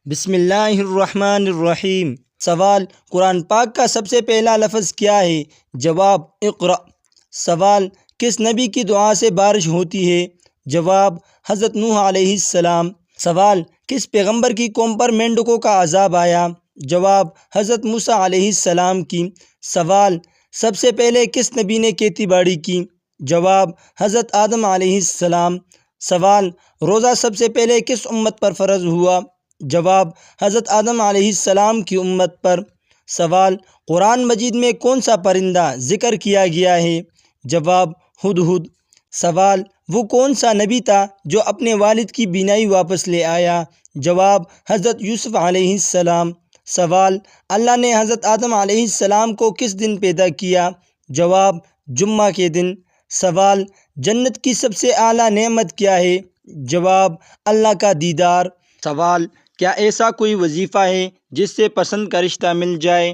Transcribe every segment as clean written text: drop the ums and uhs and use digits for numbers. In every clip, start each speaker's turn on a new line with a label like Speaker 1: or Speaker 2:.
Speaker 1: بسم اللہ الرحمن الرحیم۔ سوال: قرآن پاک کا سب سے پہلا لفظ کیا ہے؟ جواب: اقرأ۔ سوال: کس نبی کی دعا سے بارش ہوتی ہے؟ جواب: حضرت نوح علیہ السلام۔ سوال: کس پیغمبر کی قوم پر مینڈکوں کا عذاب آیا؟ جواب: حضرت موسیٰ علیہ السلام کی۔ سوال: سب سے پہلے کس نبی نے کھیتی باڑی کی؟ جواب: حضرت آدم علیہ السلام۔ سوال: روزہ سب سے پہلے کس امت پر فرض ہوا؟ جواب: حضرت آدم علیہ السلام کی امت پر۔ سوال: قرآن مجید میں کون سا پرندہ ذکر کیا گیا ہے؟ جواب: ہدہد۔ سوال: وہ کون سا نبی تھا جو اپنے والد کی بینائی واپس لے آیا؟ جواب: حضرت یوسف علیہ السلام۔ سوال: اللہ نے حضرت آدم علیہ السلام کو کس دن پیدا کیا؟ جواب: جمعہ کے دن۔ سوال: جنت کی سب سے اعلیٰ نعمت کیا ہے؟ جواب: اللہ کا دیدار۔ سوال: کیا ایسا کوئی وظیفہ ہے جس سے پسند کا رشتہ مل جائے؟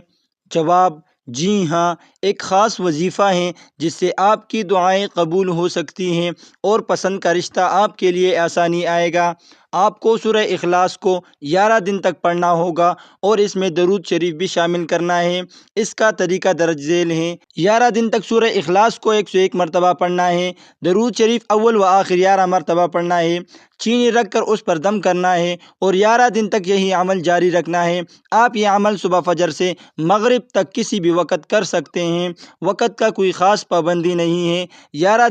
Speaker 1: جواب: جی ہاں، ایک خاص وظیفہ ہے جس سے آپ کی دعائیں قبول ہو سکتی ہیں اور پسند کا رشتہ آپ کے لیے آسانی آئے گا۔ آپ کو سورہ اخلاص کو 11 دن تک پڑھنا ہوگا اور اس میں درود شریف بھی شامل کرنا ہے۔ اس کا طریقہ درج ذیل ہے۔ 11 دن تک سورہ اخلاص کو 101 مرتبہ پڑھنا ہے، درود شریف اول و آخر 11 مرتبہ پڑھنا ہے، چینی رکھ کر اس پر دم کرنا ہے اور 11 دن تک یہی عمل جاری رکھنا ہے۔ آپ یہ عمل صبح فجر سے مغرب تک کسی بھی وقت کر سکتے ہیں، وقت کا کوئی خاص پابندی نہیں ہے۔ 11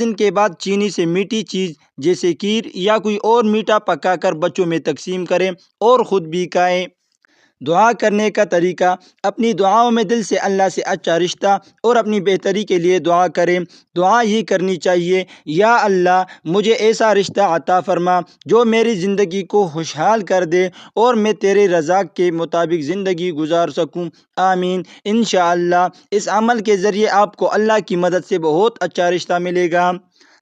Speaker 1: دن کے بعد چینی سے میٹھی چیز جیسے کھیر یا کوئی اور میٹھا پکا کر بچوں میں تقسیم کریں اور خود بھی کھائیں۔ دعا کرنے کا طریقہ: اپنی دعاؤں میں دل سے اللہ سے اچھا رشتہ اور اپنی بہتری کے لیے دعا کریں۔ دعا یہ کرنی چاہیے: یا اللہ، مجھے ایسا رشتہ عطا فرما جو میری زندگی کو خوشحال کر دے اور میں تیرے رضا کے مطابق زندگی گزار سکوں، آمین۔ انشاءاللہ اس عمل کے ذریعے آپ کو اللہ کی مدد سے بہت اچھا رشتہ ملے گا۔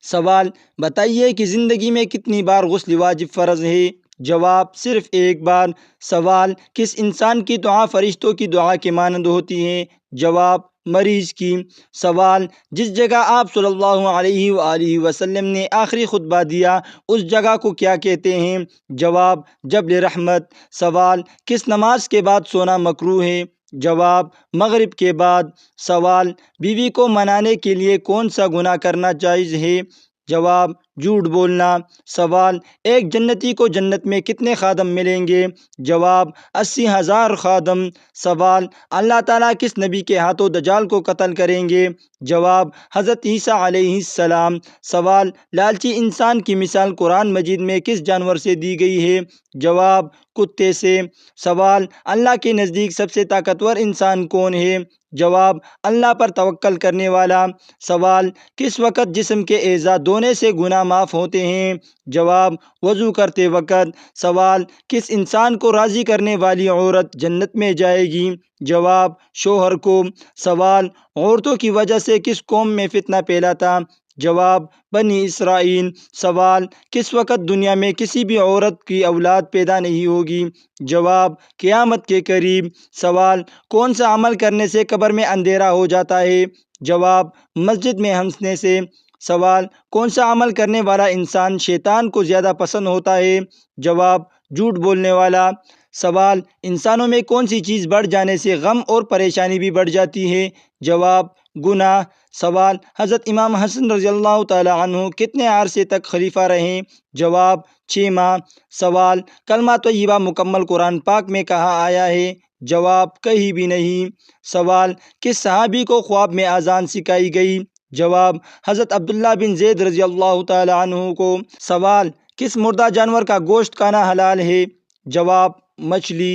Speaker 1: سوال: بتائیے کہ زندگی میں کتنی بار غسل واجب فرض ہے؟ جواب: صرف ایک بار۔ سوال: کس انسان کی دعا فرشتوں کی دعا کے مانند ہوتی ہے؟ جواب: مریض کی۔ سوال: جس جگہ آپ صلی اللہ علیہ وآلہ وسلم نے آخری خطبہ دیا اس جگہ کو کیا کہتے ہیں؟ جواب: جبل رحمت۔ سوال: کس نماز کے بعد سونا مکروہ ہے؟ جواب: مغرب کے بعد۔ سوال: بیوی کو منانے کے لیے کون سا گناہ کرنا جائز ہے؟ جواب: جھوٹ بولنا۔ سوال: ایک جنتی کو جنت میں کتنے خادم ملیں گے؟ جواب: 80,000 خادم۔ سوال: اللہ تعالیٰ کس نبی کے ہاتھوں دجال کو قتل کریں گے؟ جواب: حضرت عیسیٰ علیہ السلام۔ سوال: لالچی انسان کی مثال قرآن مجید میں کس جانور سے دی گئی ہے؟ جواب: کتے سے۔ سوال: اللہ کے نزدیک سب سے طاقتور انسان کون ہے؟ جواب: اللہ پر توکل کرنے والا۔ سوال: کس وقت جسم کے اعضاء دھونے سے گناہ معاف ہوتے ہیں؟ جواب: وضو کرتے وقت۔ سوال: کس انسان کو راضی کرنے والی عورت جنت میں جائے گی؟ جواب: شوہر کو۔ سوال: عورتوں کی وجہ سے کس قوم میں فتنہ پھیلا تھا؟ جواب: بنی اسرائیل۔ سوال: کس وقت دنیا میں کسی بھی عورت کی اولاد پیدا نہیں ہوگی؟ جواب: قیامت کے قریب۔ سوال: کون سا عمل کرنے سے قبر میں اندھیرا ہو جاتا ہے؟ جواب: مسجد میں ہنسنے سے۔ سوال: کون سا عمل کرنے والا انسان شیطان کو زیادہ پسند ہوتا ہے؟ جواب: جھوٹ بولنے والا۔ سوال: انسانوں میں کون سی چیز بڑھ جانے سے غم اور پریشانی بھی بڑھ جاتی ہے؟ جواب: گناہ۔ سوال: حضرت امام حسن رضی اللہ تعالی عنہ کتنے عرصے تک خلیفہ رہے؟ جواب: 6 ماہ۔ سوال: کلمہ طیبہ مکمل قرآن پاک میں کہاں آیا ہے؟ جواب: کہیں بھی نہیں۔ سوال: کس صحابی کو خواب میں اذان سکھائی گئی؟ جواب: حضرت عبداللہ بن زید رضی اللہ تعالی عنہ کو۔ سوال: کس مردہ جانور کا گوشت کھانا حلال ہے؟ جواب: مچھلی۔